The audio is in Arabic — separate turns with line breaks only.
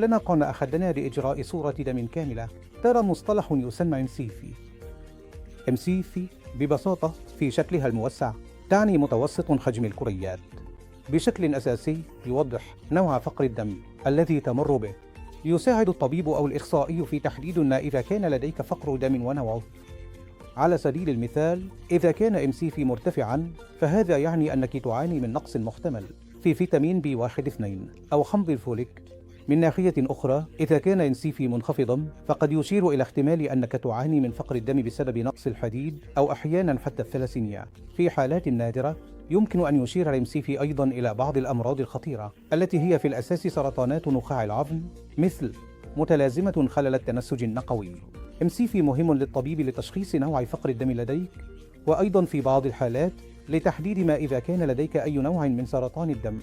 كلنا قام أحدنا لإجراء صورة دم كاملة. ترى مصطلح يسمى إمسيفي. إمسيفي ببساطة في شكلها الموسع تعني متوسط حجم الكريات. بشكل أساسي يوضح نوع فقر الدم الذي تمر به. يساعد الطبيب أو الإخصائي في تحديد ما إذا كان لديك فقر دم ونوعه. على سبيل المثال، إذا كان إمسيفي مرتفعاً فهذا يعني أنك تعاني من نقص محتمل في فيتامين B1-2 أو حمض الفوليك. من ناحية أخرى، إذا كان إمسيفي منخفضاً فقد يشير إلى احتمال أنك تعاني من فقر الدم بسبب نقص الحديد أو أحياناً حتى الثلاسيميا. في حالات نادرة يمكن أن يشير الإمسيفي أيضاً إلى بعض الأمراض الخطيرة التي هي في الأساس سرطانات نخاع العظم، مثل متلازمة خلل التنسج النقوي. إمسيفي مهم للطبيب لتشخيص نوع فقر الدم لديك، وأيضاً في بعض الحالات لتحديد ما إذا كان لديك أي نوع من سرطان الدم.